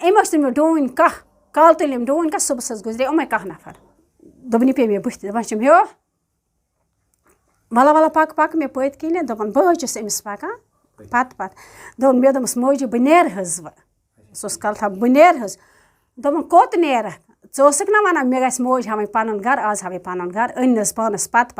أمۍ ٲسۍ نہٕ مےٚ ڈوٗنۍ کانٛہہ کالہٕ تُلۍ أمۍ ڈوٗنۍ کانٛہہ صُبحَس حظ گُزرے یِمَے کاہ نفر دوٚپُن یہِ پیٚیہِ مےٚ بٕتھِ دَپان چھِم ہیو وَلا وَلا پَکہٕ مےٚ پٔتۍ کِنۍ دوٚپُن بہٕ حظ چھُس أمِس پَکان پَتہٕ دوٚپُن مےٚ دوٚپمَس موجی بہٕ نیرٕ حظ وۄنۍ سُہ اوس کَلہٕ تھاوان بہٕ نیرٕ حظ دوٚپُن کوٚت نیرَکھ ژٕ اوسُکھ نا وَنان مےٚ گژھِ موج ہاوٕنۍ پَنُن گَرٕ آز ہاوٕے پَنُن گَرٕ أنۍ نَس پانَس پَتہٕ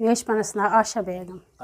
مےٚ حظ چھِ پانَس ناو آشا بیگم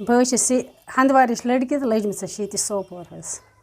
بہٕ حظ چھَس یہِ ہنٛدوارِچ لٔڑکہِ تہٕ لٔجمٕژ حظ چھِ ییٚتہِ سوپور حظ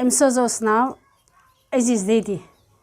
أمِس حظ اوس ناو عزیٖز دیدی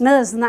نہ حظ نہ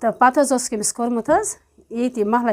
تہٕ پَتہٕ حظ اوسُکھ أمِس کوٚرمُت حظ ییٚتہِ محلہ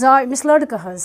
زاو أمِس لٔڑکہٕ حظ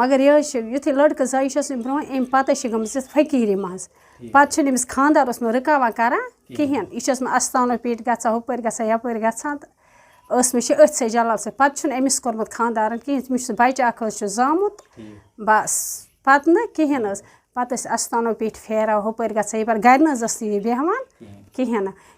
مگر یہِ حظ چھِ یُتھُے لٔڑکہٕ زاو یہِ چھِ ٲسمٕژ برونٛہہ اَمہِ پَتہٕ حظ چھِ گٔمٕژ یَتھ فقیٖری منٛز پَتہٕ چھُنہٕ أمِس خاندار اوسمُت رُکاوان کَران کِہیٖنۍ یہِ چھِ ٲسمٕژ اَستانو پیٖٹۍ گژھان ہُپٲرۍ گژھان یَپٲرۍ گژھان تہٕ ٲسمٕژ چھِ أتھۍ سۭتۍ جلال سۭتۍ پَتہٕ چھُنہٕ أمِس کوٚرمُت خاندارَن کِہیٖنۍ تٔمِس چھُ بَچہِ اَکھ حظ چھُ زامُت بَس پَتہٕ نہٕ کِہیٖنۍ حظ پَتہٕ ٲسۍ اَستانو پیٖٹۍ پھیران ہُپٲرۍ گژھان یَپٲرۍ گَرِ نہٕ حظ ٲس نہٕ یہِ بیٚہوان کِہیٖنۍ نہٕ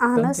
اہن حظ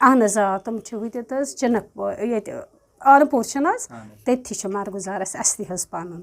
اہن حظ آ تِم چھِ ہُتہِ حظ چِنک ییٚتہِ آرمپوٗر چھِنہٕ حظ تٔتھی چھُ مَرگُزار اَسہِ اَصلی حظ پَنُن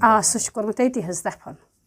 آ سُہ چھُ کوٚرمُت تٔتی حظ دَفن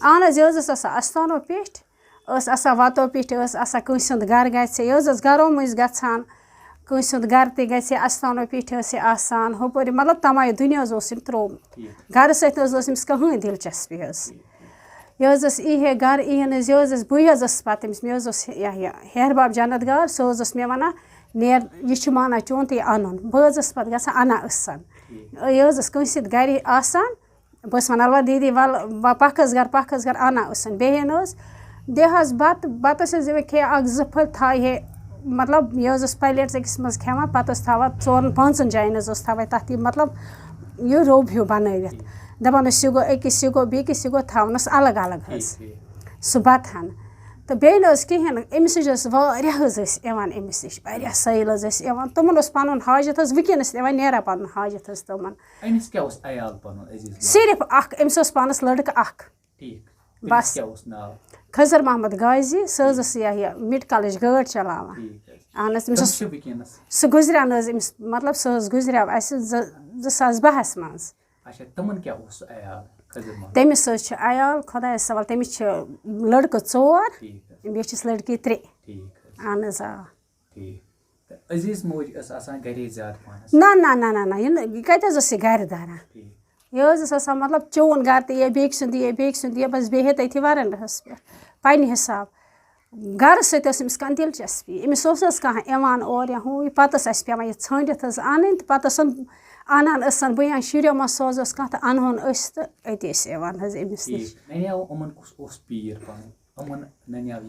اہن حظ یہِ حظ ٲس آسان اَستانو پیٚٹھۍ ٲس آسان وَتو پیٚٹھۍ ٲس آسان کٲنٛسہِ ہُنٛد گَرٕ گژھِ یہِ حظ ٲس گَرو مٔنٛزۍ گژھان کٲنٛسہِ ہُنٛد گَرٕ تہِ گژھِ اَستانو پیٚٹھۍ ٲس یہِ آسان ہُپٲرۍ مطلب تَمایہِ دُنیا حظ اوس أمۍ ترٛوومُت گَرٕ سۭتۍ نہٕ حظ ٲس أمِس کٕہٕنۍ دِلچَسپی حظ یہِ حظ ٲس یی ہے گَرٕ یِیِن حظ یہِ حظ ٲس بٕے حظ ٲسٕس پَتہٕ أمِس مےٚ حظ اوس یہِ ہیہَر باب جنت گار سُہ حظ اوس مےٚ وَنان نیر یہِ چھُ مانان چون تہٕ یہِ اَنُن بہٕ حظ ٲسٕس پَتہٕ گژھان اَنان ٲسَن یہِ حظ ٲس کٲنٛسہِ سۭتۍ گَرِ آسان بہٕ ٲسٕس وَنان وَلہٕ دیٖدی وَلہٕ پَکھ حظ گَرٕ اَنان ٲسَن بیٚیہِ حظ دِ حظ بَتہٕ ٲسۍ حظ دِوان کھے اَکھ زٕ پھٔلۍ تھایہِ ہے مطلب یہِ حظ ٲس پَلیٹَس أکِس منٛز کھٮ۪وان پَتہٕ ٲس تھاوان 4-5 جایَن حظ اوس تھاوان تَتھ یہِ مطلب یہِ روٚب ہیوٗ بَنٲوِتھ دَپان ٲسۍ یہِ گوٚو أکِس یہِ گوٚو بیٚکِس یہِ گوٚو تھاونَس الگ الگ حظ سُہ بَتہٕ ہَن تہٕ بیٚیہِ نہٕ حظ کِہیٖنۍ نہٕ أمِس نِش حظ واریاہ حظ ٲسۍ یِوان أمِس نِش واریاہ سٲیِل حظ ٲسۍ یِوان تِمَن اوس پَنُن حاجت حظ وٕنکٮ۪نَس یِوان نیران پَنُن حاجت حظ تِمَن صرف اَکھ أمِس اوس پانَس لٔڑکہٕ اَکھ بَس خضر محمد غازی سُہ حظ ٲس یہِ میڈِکَلٕچ گٲڑۍ چَلاوان اہن حظ تٔمِس اوس وٕنکیٚنَس سُہ گُزریٛو نہٕ حظ أمِس مطلب سُہ حظ گُزریٛو اَسہِ 2002 منٛز اچھا تِمن کیٛاہ اوس سُہ عیال خٔزٕر محمد تٔمِس حظ چھُ عیال خۄدایَس سوال تٔمِس چھِ لٔڑکہٕ 4 ٹھیٖک حظ بیٚیہِ چھِس لٔڑکی 3 ٹھیٖک حظ اہن حظ آ ٹھیٖک تہٕ عزیٖز موج ٲس آسان گَرے زیادٕ پَہنَس نہ یہِ کَتہِ حظ ٲس یہِ گَرِ دَران ٹھیٖک یہِ حظ ٲس آسان مطلب چون گَرٕ تہِ یہِ بیٚکہِ سُنٛد یہِ بیٚکہِ سُنٛد یہِ بَس بیٚیہِ تٔتھی وَرَنٛڈاہَس پٮ۪ٹھ پنٛنہِ حِساب گَرَس سۭتۍ ٲس أمِس کانٛہہ دِلچَسپی أمِس اوس نہٕ حظ کانٛہہ یِوان اورٕ یا ہُہ یہِ پَتہٕ ٲس اَسہِ پٮ۪وان یہِ ژھٲنٛڈِتھ حظ اَنٕنۍ تہٕ پَتہٕ ٲسَن اَنان ٲسَن بہٕ یا شُریو منٛز سوزوس کانٛہہ تہٕ اَنہون أسۍ تہٕ أتی ٲسۍ یِوان حظ أمِس نِش نَنیٛاو یِمَن کُس اوس پیٖر پَنُن یِمَن نَنیٛاو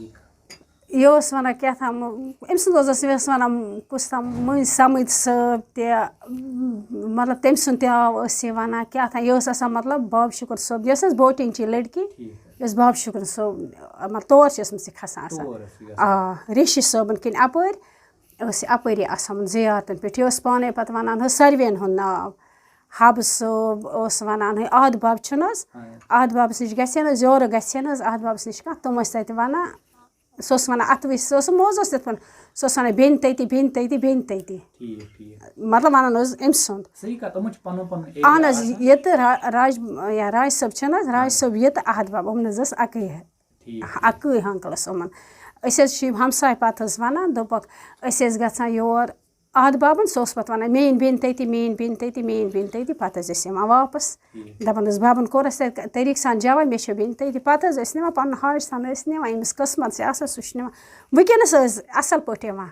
یہِ اوس وَنان کیٛاہ تام أمۍ سُنٛد اوس یہِ اوس وَنان کُس تام مٔنٛزۍ سَمٕد صٲب تہِ مطلب تٔمۍ سُنٛد تہِ آو ٲس یہِ وَنان کیٛاہ تام یہِ اوس آسان مطلب باب شُکُر صٲب یۄس حظ بوٹِنٛگچی لٔڑکی یہِ ٲس باب شُکُر صٲب مطلب تور چھِ ٲسمٕژ یہِ کھَسان آسان ریشی صٲبَن کِنۍ اَپٲرۍ ٲس یہِ اَپٲری آسان زِیارتَن پٮ۪ٹھ یہِ اوس پانَے پَتہٕ وَنان حظ ساروِیَن ہُنٛد ناو حبہٕ صٲب اوس وَنان عاد باب چھُنہٕ حظ عاد بابَس نِش گژھِ ہا حظ یورٕ گژھِ ہا حظ عاد بابَس نِش کانٛہہ تِم ٲسۍ تَتہِ وَنان سُہ اوس وَنان اَتھٕ وٕچھ سُہ اوس موزوٗس تِتھ پٲٹھۍ سُہ اوس وَنان بیٚنہِ تٔتی مطلب وَنان اوس أمۍ سُنٛد اہن حظ یہِ تہٕ راج صٲب چھِنہٕ حظ راج صٲب یہِ تہٕ عاد باب یِمَن حظ ٲس اَکٕے ہَنٛکٕل ٲس یِمَن أسۍ حظ چھِ یِم ہمساے پَتہٕ حظ وَنان دوٚپُکھ أسۍ ٲسۍ گژھان یور عاد بابَن سُہ اوس پَتہٕ وَنان میٛٲنۍ بیٚنہِ تٔتی پَتہٕ حظ ٲسۍ یِوان واپَس دَپان حظ بَبَن کوٚر اَسہِ تَتہِ طریٖقہٕ سان جواب مےٚ چھِ بیٚنہِ تٔتی پَتہٕ حظ ٲسۍ نِوان پَنُن حاج سان ٲسۍ نِوان ییٚمِس قٕسمَت چھِ آسان سُہ چھِ نِوان وٕنکٮ۪نَس ٲسۍ اَصٕل پٲٹھۍ یِوان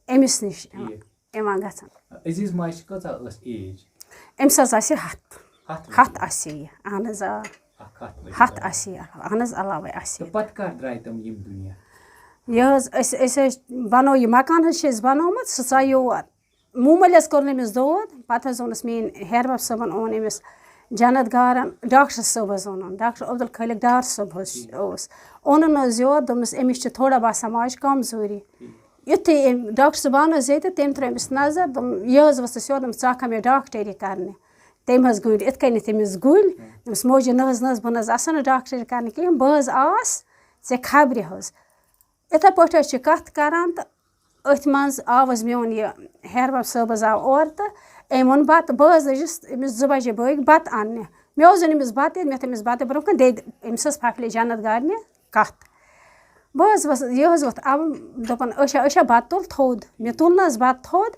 أمِس نِش یِوان گژھان أمِس حظ آسہِ 100 آسہِ یہِ اہن حظ آ 100 آسہِ یہِ اہن حظ علاوَے آسہِ یہِ حظ أسۍ حظ بَنو یہِ مکان حظ چھِ أسۍ بَنومُت سُہ ژاو یور موموٗلی حظ کوٚر نہٕ أمِس دود پَتہٕ حظ اوٚنُس میٛٲنۍ ہیربب صٲبَن اوٚن أمِس جنت گارَن ڈاکٹر صٲب حظ اوٚنُن ڈاکٹر عبدالخالق ڈار صٲب حظ اوس اوٚنُن حظ یور دوٚپنَس أمِس چھِ تھوڑا باسان ماجہِ کَمزوٗری یُتھُے أمۍ ڈاکٹر صٲب آو حظ ییٚتہِ تٔمۍ ترٛٲو أمِس نظر یہِ حظ ؤژھٕس یور دوٚپمَس ژٕ آکھا مےٚ ڈاکٹری کَرنہِ تٔمۍ حظ گٔنٛڈۍ یِتھ کٔنٮ۪تھ أمِس گُلۍ دوٚپمَس موجی نہ حظ بہٕ نہ حظ آسو نہٕ ڈاکٹری کَرنہِ کِہیٖنۍ بہٕ حظ آس ژےٚ خبرِ حظ یِتھَے پٲٹھۍ حظ چھِ کَتھ کَران تہٕ أتھۍ منٛز آو حظ میون یہِ ہیربب صٲب حظ آو اورٕ تہٕ أمۍ ووٚن بَتہٕ بہٕ حظ لٔجِس أمِس 2 بَجے بٲگۍ بَتہٕ اَننہِ مےٚ حظ اوٚن أمِس بَتہٕ مےٚ تھٲو أمِس بَتہٕ برونٛہہ کَنہِ دٔدۍ أمِس حظ پھَکھلے جنت گارنہِ کَتھ بہٕ حظ ؤژھ یہِ حظ ووٚتھ دوٚپُن أچھا بَتہٕ تُل تھوٚد مےٚ تُل نہٕ حظ بَتہٕ تھوٚد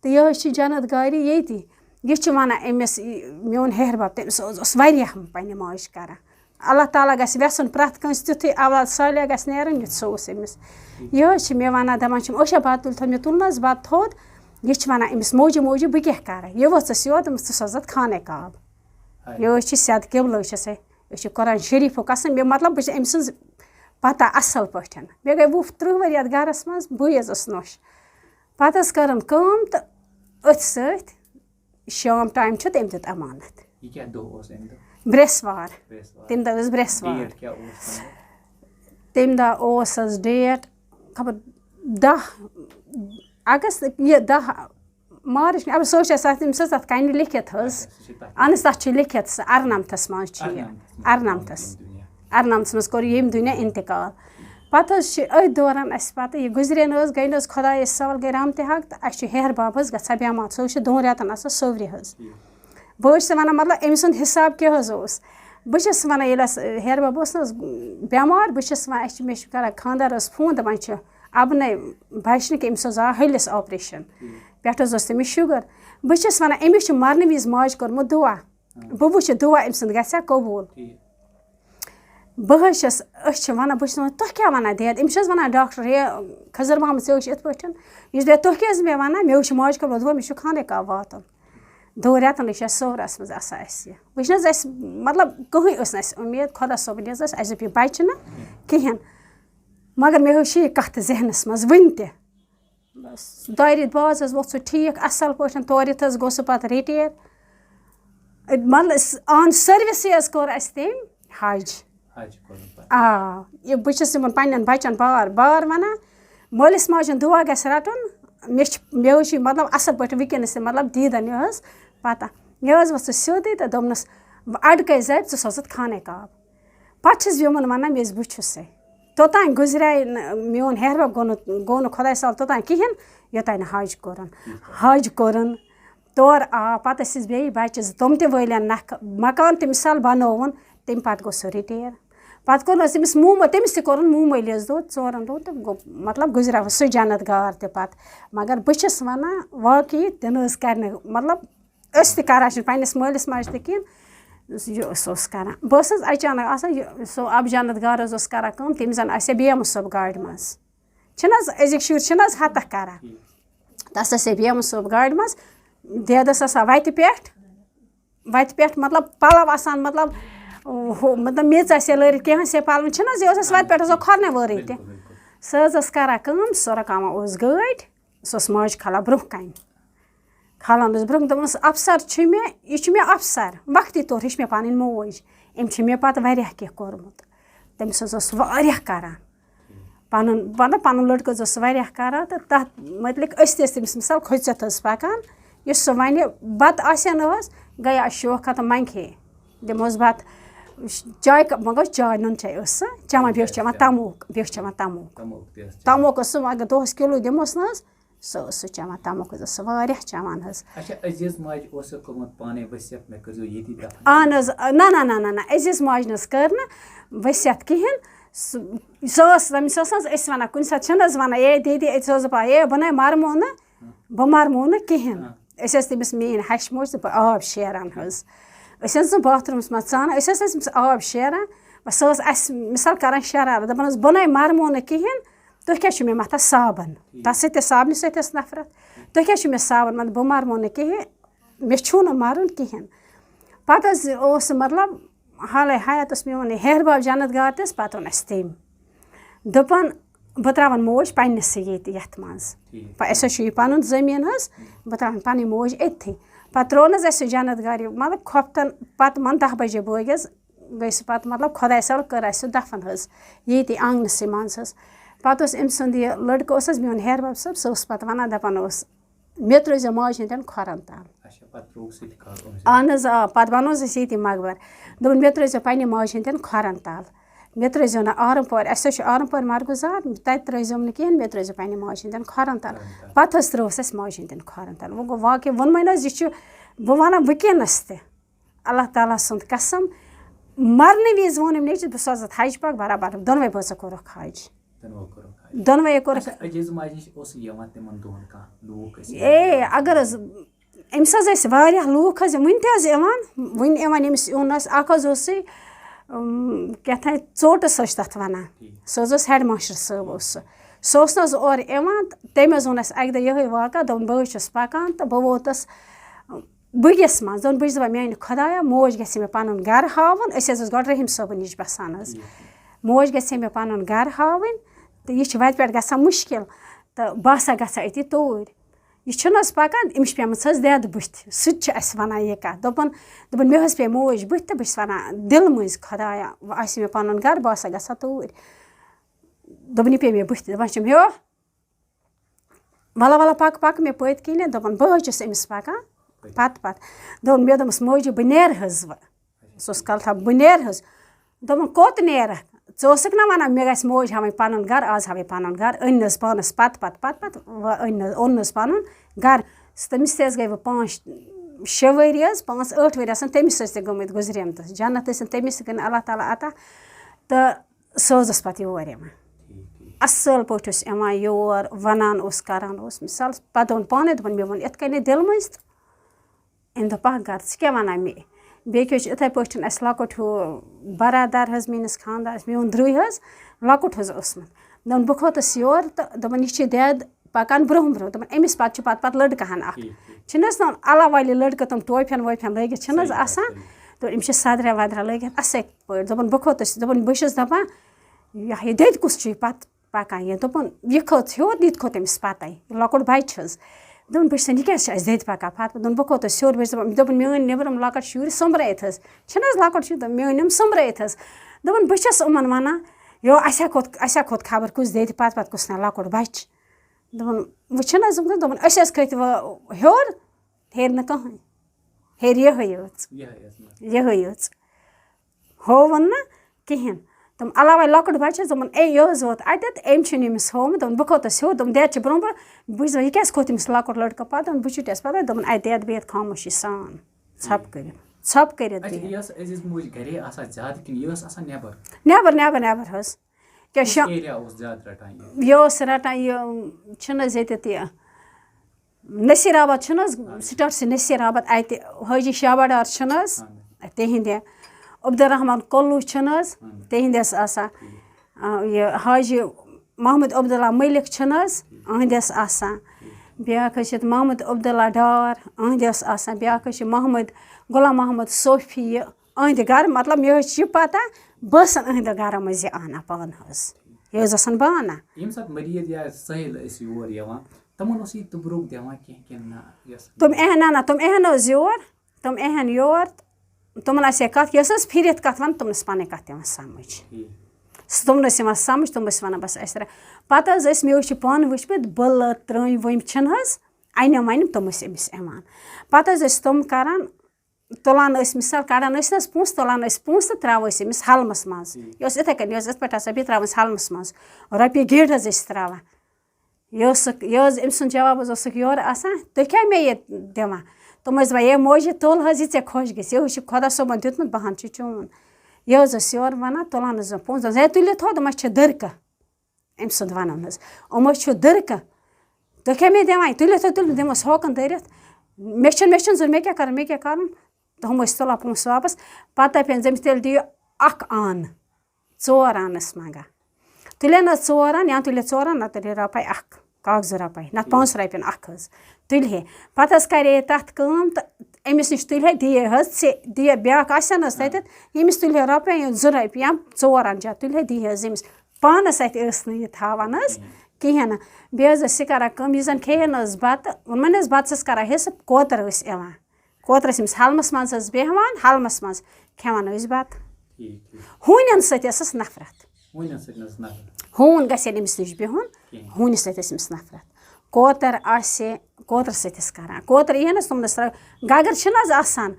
تہٕ یہِ حظ چھِ جنت گارِ ییٚتی یہِ چھُ وَنان أمِس میون ہیربب تٔمِس حظ اوس واریاہ پنٛنہِ ماجہِ کَران اللہ تعالیٰ گژھِ وٮ۪ژھُن پرٛٮ۪تھ کٲنٛسہِ تیُتھُے اولاد صالح گژھِ نیرُن یُتھ سُہ اوس أمِس یہِ حظ چھِ مےٚ وَنان دَپان چھِم أچھا بَتہٕ تُل تھوٚد مےٚ تُل نہٕ حظ بَتہٕ تھوٚد یہِ چھِ وَنان أمِس موجی بہٕ کیٛاہ کَرٕ یہِ ؤژھٕس یور دوٚپمَس ژٕ سوز اَتھ خانہ کعب یہِ حظ چھِ سیٚد قبلہٕ چھَسے أسۍ چھِ قرآن شریٖفُک قسم مےٚ مطلب بہٕ چھَس أمۍ سٕنٛز پَتہ اَصٕل پٲٹھۍ مےٚ گٔے 20-30 ؤری یَتھ گَرَس منٛز بٕے حظ ٲسٕس نۄش پَتہٕ حظ کٔرٕن کٲم تہٕ أتھۍ سۭتۍ شام ٹایم چھُ تٔمۍ دیُت اَمانَت برٛٮ۪سوار تمہِ دۄہ ٲس برٛٮ۪سوار تمہِ دۄہ اوس حظ ڈیٹ خبر 10 اَگست یہِ 10 مارٕچ اَگر سُہ حظ چھِ اَسہِ تٔمِس حظ تَتھ کَنہِ لیکھِتھ حظ اہن حظ تَتھ چھِ لیکھِتھ سُہ 98 منٛز چھِ یہِ 98 منٛز کوٚر ییٚمہِ دُنیا اِنتقال پَتہٕ حظ چھِ أتھۍ دوران اَسہِ پَتہٕ یہِ گُزرے نہٕ حظ گٔے نہٕ حظ خۄدایَس سوال گٔے رحمتِ حق تہٕ اَسہِ چھُ ہیرباب حظ گژھان بٮ۪مار سُہ حظ چھِ 2 رٮ۪تَن آسان سوٚورِ حظ بہٕ حظ چھَس وَنان مطلب أمۍ سُنٛد حِساب کیٛاہ حظ اوس بہٕ چھَس وَنان ییٚلہِ اَسہِ ہیرباب اوس نہٕ حظ بٮ۪مار بہٕ چھَس وَنان مےٚ چھِ کَران خاندار حظ فون دَپان چھِ اَبنَے بَچہِ نہٕ کہِ أمِس حظ آو ۂلِس آپریشَن پٮ۪ٹھ حظ اوس تٔمِس شُگَر بہٕ چھَس وَنان أمِس چھُ مَرنہٕ وِزِ ماجہِ کوٚرمُت دُعا بہٕ وٕچھِ دُعا أمۍ سُنٛد گژھِ ہا قبوٗل بہٕ حظ چھَس أسۍ چھِ وَنان بہٕ چھَس وَنان تُہۍ کیٛاہ وَنان دید أمِس چھِ حظ وَنان ڈاکٹر ہے خٔزٕر محمد ژےٚ وٕچھ یِتھ پٲٹھۍ یُس دید تُہۍ کیٛاہ حظ مےٚ وَنان مےٚ وٕچھ ماجہِ کوٚرمُت دُعا مےٚ چھُ خانہ کعب واتُن 2 رٮ۪تَن چھِ اَسہِ سورَس منٛز آسان اَسہِ یہِ وٕچھ نہٕ حظ اَسہِ مطلب کٕہٕنۍ ٲس نہٕ اَسہِ اُمید خۄدا صٲبَن حظ اَسہِ دوٚپ یہِ بَچہِ نہٕ کِہیٖنۍ مگر مےٚ حظ چھِ یہِ کَتھ ذہنَس منٛز وٕنہِ تہِ بَس 2 رٮ۪تھ بعد حظ ووت سُہ ٹھیٖک اَصٕل پٲٹھۍ تورٕ یِتھ حظ گوٚو سُہ پَتہٕ رِٹیر مطلب آن سٔروِسٕے حظ کوٚر اَسہِ تٔمۍ حج یہِ بہٕ چھَس یِمَن پنٛنٮ۪ن بَچَن بار وَنان مٲلِس ماجہِ ہُنٛد دُعا گژھِ رَٹُن مےٚ حظ چھِ مطلب اَصٕل پٲٹھۍ وٕنکٮ۪نَس مطلب دیٖدَن یہِ حظ پَتہ مےٚ حظ ؤژھ سیوٚدُے تہٕ دوٚپنَس اَڑکَے زَبہِ ژٕ سوز اَتھ خانہ کعب پَتہٕ چھَس بہٕ یِمَن وَنان مےٚ ٲسۍ بہٕ چھُسَے توٚتانۍ گُزریٛاے نہٕ میون ہیہَر باب گوٚو نہٕ خۄداے سوال توٚتانۍ کِہیٖنۍ یوٚتانۍ نہٕ حج کوٚرُن تورٕ آو پَتہٕ ٲسۍ أسۍ بیٚیہِ بَچہِ زٕ تِم تہِ وٲلٮ۪ن نَکھٕ مکان تہِ مِثال بَنووُن تمہِ پَتہٕ گوٚو سُہ رِٹیر پَتہٕ کوٚرُن أمِس تٔمِس تہِ کوٚرُن موموٗلی حظ دۄد 4 دۄہَن تہٕ گوٚو مطلب گُزریٛاو سُہ جنت گار تہِ پَتہٕ مگر بہٕ چھَس وَنان واقعی تہِ نہٕ حظ کَرِ نہٕ مطلب أسۍ تہِ کَران چھِنہٕ پنٛنِس مٲلِس ماجہِ تہِ کِہیٖنۍ یہِ سُہ اوس کَران بہٕ ٲسٕس اچانک آسان سُہ اَب جنت گار حظ اوس کَران کٲم تٔمِس زَن آسہِ ہا بیمہٕ صٲب گاڑِ منٛز چھِنہٕ حظ أزِکۍ شُرۍ چھِنہٕ حظ ہَتَکھ کَران تَس ٲسۍ ہے بیمہٕ صٲب گاڑِ منٛز دیدَس آسان وَتہِ پٮ۪ٹھ مطلب پَلَو آسان مطلب مطلب میٚژ آسہِ ہے لٲرِتھ کینٛہہ آسہِ ہے پَلوُن چھِنہٕ حظ یہِ اوس اَسہِ وَتہِ پٮ۪ٹھ آسان کھۄرنَے وٲرٕے تہِ سۄ حظ ٲس کَران کٲم سۄ رُکاوان اوس گٲڑۍ سۄ ٲس ماجہِ کھالان برٛونٛہہ کَنہِ کھالان اوس برٛونٛہہ دوٚپمَس اَفسر چھُ مےٚ یہِ چھُ مےٚ اَفسر وقتی طور یہِ چھِ مےٚ پَنٕنۍ موج أمۍ چھِ مےٚ پَتہٕ واریاہ کینٛہہ کوٚرمُت تٔمِس حظ اوس واریاہ کَران پَنُن لٔڑکہٕ حظ اوس واریاہ کَران تہٕ تَتھ متعلق أسۍ تہِ ٲسۍ تٔمِس مِثال کھوٚژِتھ حظ پَکان یُس سُہ وَنہِ بَتہٕ آسہِ ہا نہٕ حظ گٔیا شوق ختم منٛگہِ ہے دِمہوس بَتہٕ چاے مگر چاے نُن چاے ٲس سۄ چٮ۪وان بیٚیہِ اوس چٮ۪وان تَموک ٲس سُہ مگر دۄہَس کِلوٗ دِمہوس نہٕ حظ سۄ ٲس سُہ چٮ۪وان تَموک حظ ٲس سۄ واریاہ چٮ۪وان حظ اہن حظ نہ عزیٖز ماجہِ نہٕ حظ کٔر نہٕ ؤسِیت کِہیٖنۍ سۄ ٲس تٔمِس ٲس نہٕ حظ أسۍ وَنان کُنہِ ساتہٕ چھِنہٕ حظ وَنان دیٖدی أسۍ ٲس دَپان بہٕ مَرمو نہٕ کِہیٖنۍ أسۍ ٲسۍ تٔمِس میٛٲنۍ ہَشہِ موج تہٕ آب شیران حظ أسۍ ٲسۍ نہٕ باتھروٗمَس منٛز ژانان أسۍ ٲسۍ تٔمِس آب شیران سۄ ٲس اَسہِ مِثال کَران شرارت دَپان حظ بہٕ مَرمو نہٕ کِہیٖنۍ تُہۍ کیٛاہ چھُو مےٚ مَتھان صابَن تَتھ سۭتۍ تہِ صابنہِ سۭتۍ ٲس نفرت تُہۍ کیٛاہ چھُو مےٚ صابَن مطلب بہٕ مَرمو نہٕ کِہیٖنۍ مےٚ چھُو نہٕ مَرُن کِہیٖنۍ پَتہٕ حظ اوس مطلب حالے حیات اوس میون ہیہَر باب جنت گار تہِ حظ پَتہٕ اوٚن اَسہِ تٔمۍ دوٚپُن بہٕ ترٛاوَن موج پنٛنِسٕے ییٚتہِ یَتھ منٛز اَسہِ حظ چھُ یہِ پَنُن زٔمیٖن حظ بہٕ ترٛاوَن پَنٕنۍ موج أتھی پَتہٕ ترٛوو نہٕ حظ اَسہِ سُہ جنت گار یہِ مطلب کھۄفتَن پَتہٕ 10 بَجے بٲگۍ حظ گٔے سُہ پَتہٕ مطلب خۄداے صٲب کٔر اَسہِ سُہ دَفن حظ ییٚتی آنٛگنَسٕے منٛز حظ پَتہٕ اوس أمۍ سُنٛد یہِ لٔڑکہٕ اوس حظ میون ہیہَر باب صٲب سُہ اوس پَتہٕ وَنان دَپان اوس مےٚ ترٛٲوزیٚو ماجہِ ہِنٛدٮ۪ن کھۄرَن تَل اہن حظ پَتہٕ بَنوو حظ اَسہِ ییٚتی مقبر دوٚپُن مےٚ ترٛٲوزیٚو پنٛنہِ ماجہِ ہِنٛدٮ۪ن کھۄرَن تَل مےٚ ترٛٲوزیٚو نہٕ آرَمپورِ اَسہِ حظ چھُ آرَمپورِ مَرگُزار تَتہِ ترٛٲوزیٚو نہٕ کِہیٖنۍ مےٚ ترٛٲوزیٚو پنٛنہِ ماجہِ ہِنٛدٮ۪ن کھۄرَن تَل پَتہٕ حظ ترٛٲوٕس اَسہِ ماجہِ ہِنٛدٮ۪ن کھۄرَن تَل وۄنۍ گوٚو واقعی ووٚنمَے حظ یہِ چھُ بہٕ وَنان وٕنکٮ۪نَس تہِ اللہ تعالیٰ سُنٛد قسم مَرنہٕ وِزِ ووٚن أمۍ نیٚچوِس بہٕ سوزَتھ حج پاک برابر دۄنوَے بٲژو کوٚرُکھ حج دۄنوَے کوٚرُکھ اگر حظ أمِس حظ ٲسۍ واریاہ لوٗکھ حظ وٕنہِ تہِ حظ یِوان ییٚمِس یُن آسہِ اَکھ حظ اوس سُے کیٛاتھانۍ ژوٚٹٕس ٲسۍ تَتھ وَنان سُہ حظ اوس ہٮ۪ڈ ماسٹَر صٲب اوس سُہ اوس نہٕ حظ اورٕ یِوان تہٕ تٔمۍ حظ ووٚن اَسہِ اَکہِ دۄہ یِہوٚے واقعہ دوٚپُن بہٕ حظ چھُس پَکان تہٕ بہٕ ووتُس بٕگِس منٛز دوٚپُن بہٕ چھُس دَپان میٛانہِ خۄدایا موج گژھِ مےٚ پَنُن گَرٕ ہاوُن أسۍ حظ ٲسۍ گۄڈٕ رحیٖم صٲبَن نِش بَسان حظ موج گژھِ ہے مےٚ پَنُن گَرٕ ہاوٕنۍ تہٕ یہِ چھِ وَتہِ پٮ۪ٹھ گژھان مُشکل تہٕ بہٕ ہسا گژھٕ ہا أتی توٗرۍ یہِ چھُنہٕ حظ پَکان أمِس چھِ پیٚمٕژ حظ دٮ۪د بٕتھِ سُہ تہِ چھُ اَسہِ وَنان یہِ کَتھ دوٚپُن مےٚ حظ پیٚیہِ موج بٕتھِ تہٕ بہٕ چھَس وَنان دِلہٕ مٔنٛزۍ خۄدایا وۄنۍ آسہِ مےٚ پَنُن گَرٕ بہٕ ہسا گژھٕ ہا توٗرۍ دوٚپُن یہِ پیٚیہِ مےٚ بٕتھِ دَپان چھِم ہیو وَلا پَکہٕ مےٚ پٔتۍ کِنۍ دوٚپُن بہٕ حظ چھُس أمِس پَکان پَتہٕ دوٚپُن مےٚ دوٚپمَس موجی بہٕ نیرٕ حظ وۄنۍ سُہ اوس کَلہٕ تھاو بہٕ نیرٕ حظ دوٚپُن کوٚت نیرَکھ ژٕ اوسُکھ نا وَنان مےٚ گژھِ موج ہاوٕنۍ پَنُن گَرٕ آز ہاوٕے پَنُن گَرٕ أنۍ نہٕ حظ پانَس پَتہٕ اوٚن نہٕ حظ پَنُن گَرٕ تٔمِس تہِ حظ گٔے وۄنۍ 5-6 ؤری حظ 5-8 ؤری آسان تٔمِس ٲسۍ تہِ گٔمٕتۍ گُزریمتِس جنت ٲسِن تٔمِس تہِ کٔرِنۍ اللہ تعالیٰ عطا تہٕ سُہ حظ ٲس پَتہٕ یور یِوان اَصٕل پٲٹھۍ اوس یِوان یور وَنان اوس کَران اوس مِثال پَتہٕ دوٚپُن پانَے دوٚپُن مےٚ ووٚن یِتھ کٔنۍ دِلہٕ منٛز تہٕ أمۍ دوٚپ پَکھ گَرٕ ژٕ کیٛاہ وَنان مےٚ بیٚیہِ کیٛاہ چھِ یِتھَے پٲٹھۍ اَسہِ لۄکُٹ ہیوٗ بَرادَر حظ میٛٲنِس خاندارَس میون درٛوے حظ لۄکُٹ حظ اوسمُت دوٚپُن بہٕ کھوٚتُس یورٕ تہٕ دوٚپُن یہِ چھِ دٮ۪د پَکان برٛونٛہہ دوٚپُن أمِس پَتہٕ چھُ پَتہٕ لٔڑکہٕ ہَن اَکھ چھِنہٕ حظ تِم اللہ والہِ لٔڑکہٕ تِم ٹوپھٮ۪ن ووپھٮ۪ن لٲگِتھ چھِنہٕ حظ آسان دوٚپُن أمِس چھِ سَدرا وَدرا لٲگِتھ اَصٕل پٲٹھۍ دوٚپُن بہٕ کھوٚتُس دوٚپُن بہٕ چھُس دَپان یہِ دٮ۪دِ کُس چھُ یہِ پَتہٕ پَکان یہِ دوٚپُن یہِ کھوٚت ہیوٚر یہِ تہِ کھوٚت أمِس پَتَے یہِ لۄکُٹ بَچہِ حظ دوٚپُن بہٕ چھَس یہِ کیٛازِ چھِ اَسہِ دٮ۪دِ پَکان پَتہٕ دوٚپُن بہٕ کھوٚتُس ہیوٚر بہٕ چھَس دوٚپُن میٛٲنۍ نیٚبرِم لۄکٕٹۍ شُرۍ سوٚمبرٲیِتھ حظ چھِنہٕ حظ لۄکُٹ شُرۍ میٛٲنۍ یِم سوٚمبرٲیِتھ حظ دوٚپُن بہٕ چھَس یِمَن وَنان اَسہِ ہا کھوٚت خبر کُس دٮ۪دِ پَتہٕ کُس نہ لۄکُٹ بَچہِ دوٚپُن وۄنۍ چھِنہٕ حظ دوٚپُن أسۍ حظ کھٔتۍ وۄنۍ ہیوٚر ہیٚرِ نہٕ کٕہٕنۍ ہیٚرِ یِہوٚے یٲژ ہووُن نہٕ کِہیٖنۍ تِم علاوے لۄکُٹ بَچہِ حظ دوٚپُن اے یہِ حظ ووت اَتٮ۪تھ أمۍ چھُنہٕ أمِس ہومُت دوٚپُن بہٕ کھوٚتُس ہیوٚر دوٚپُن ڈیڈ چھِ برونٛہہ برونٛہہ بہٕ چھُس یہِ کیٛازِ کھوٚت أمِس لۄکُٹ لٔڑکہٕ پَتہٕ دوٚپُن بہٕ چھُٹیَس پَتہٕ دوٚپُن اَتٮ۪تھ بِہِتھ خاموشی سان ژھۄپہٕ کٔرِتھ نٮ۪بر حظ کیٛاہ یہِ اوس رَٹان یہِ چھُنہٕ حظ ییٚتٮ۪تھ یہِ نصیٖر آباد چھُنہٕ حظ سِٹاٹ سے نصیٖر آباد اَتہِ حٲجی شابہ ڈار چھُنہٕ حظ تِہِنٛدِ عبدالرحمان کۄلوٗ چھُنہٕ حظ تِہِنٛدِس آسان یہِ حاجی محمد عبداللہ مٔلِک چھُنہٕ حظ أہنٛدِس آسان بیٛاکھ حظ چھِ محمد عبداللہ ڈار أہنٛدِس آسان بیٛاکھ حظ چھِ محمد غلام محمد صوفی یہِ أہنٛدِ گَرٕ مطلب مےٚ حظ چھِ یہِ پَتہ بہٕ ٲسَن أہنٛدِ گَرٕ منٛز یہِ اَنان پانہٕ حظ یہِ حظ ٲسَن بہٕ اَنان تِم یِہَن تِم یِہَن حظ یور تِم یِہَن یور تِمَن آسہِ ہے کَتھ یۄس حظ پھِرِتھ کَتھ وَنہٕ تِم ٲسۍ پَنٕنۍ کَتھ یِوان سَمٕجھ تِمن ٲسۍ یِوان سَمٕجھ تِم ٲسۍ وَنان بَس اَسہِ پَتہٕ حظ ٲسۍ مےٚ حظ چھِ پانہٕ وٕچھمٕتۍ بٕلہٕ ترٛٲمۍ وٲمۍ چھِنہٕ حظ اَنٮ۪م وَنٮ۪م تِم ٲسۍ أمِس یِوان پَتہٕ حظ ٲسۍ تِم کَران تُلان ٲسۍ مِثال کَڑان ٲسۍ نہٕ حظ پونٛسہٕ تُلان ٲسۍ پونٛسہٕ تہٕ ترٛاوان ٲسۍ أمِس حَلمَس منٛز یہِ اوس یِتھَے کٔنۍ یہِ اوس یِتھ پٲٹھۍ آسان بیٚیہِ ترٛاوان ٲسۍ حَلمَس منٛز رۄپیہِ گیٹ حظ ٲسۍ ترٛاوان یہِ حظ أمۍ سُنٛد جواب حظ اوسُکھ یورٕ آسان تُہۍ کیٛاہ مےٚ یہِ دِوان تِم ٲسۍ دَپان ہے موجی تُل حظ یہِ ژےٚ خۄش گژھِ یہِ حظ چھِ خۄدا صٲبَن دیُتمُت بہٕ ہَن چھُ چون یہِ حظ ٲسۍ یورٕ وَنان تُلان حظ پونٛسہٕ ہے تُلِتھ تھوٚد یِم حظ چھِ دٔرکہٕ أمۍ سُنٛد وَنُن حظ یِم حظ چھُ دٔرکہٕ تُہۍ کیٛاہ مےٚ دِوان تُلِتھ تُلِتھ دِموس ہوکَن دٔرِتھ مےٚ چھُنہٕ ضوٚرَتھ مےٚ کیٛاہ کَرُن تہٕ ہُم ٲسۍ تُلان پونٛسہٕ واپَس پَتہٕ دَپٮ۪ن أمِس تیٚلہِ دِیِو اَکھ آن 4 آنَس منٛگان تُلٮ۪ن حظ 4 آن یا تُلہِ 4 آن نَتہٕ تُلہِ رۄپَے اَکھ کاغذٕ رۄپَے نَتہٕ 5 رۄپیَن اَکھ حظ تُلہِ ہے پَتہٕ حظ کَرے تَتھ کٲم تہٕ أمِس نِش تُلہِ ہے دِیے حظ ژےٚ دِیے بیٛاکھ آسٮ۪ن حظ تَتٮ۪تھ ییٚمِس تُلہِ ہے رۄپَے یا 2 رۄپیہِ یا 4 آن تُلہِ ہے دی حظ أمِس پانَس اَتھِ ٲس نہٕ یہِ تھاوان حظ کِہیٖنۍ نہٕ بیٚیہِ حظ ٲسۍ یہِ کَران کٲم یُس زَن کھیٚیہِ ہن حظ بَتہٕ ووٚنمَن حظ بَتہٕ ٲس کَران حِصہٕ کوتَر ٲسۍ یِوان کوتَر ٲسۍ أمِس حَلمَس منٛز حظ بیٚہوان حَلمَس منٛز کھٮ۪وان ٲسۍ بَتہٕ ہوٗنٮ۪ن سۭتۍ ٲسٕس نفرت ہوٗن گژھِ ہے أمِس نِش بِہُن ہوٗنِس سۭتۍ ٲسۍ أمِس نفرت کوتَر آسہِ کوترٕ سۭتۍ ٲسۍ کَران کوتَر یی ہَن حظ تِمَن ٲسۍ گگٕر چھِنہٕ حظ آسان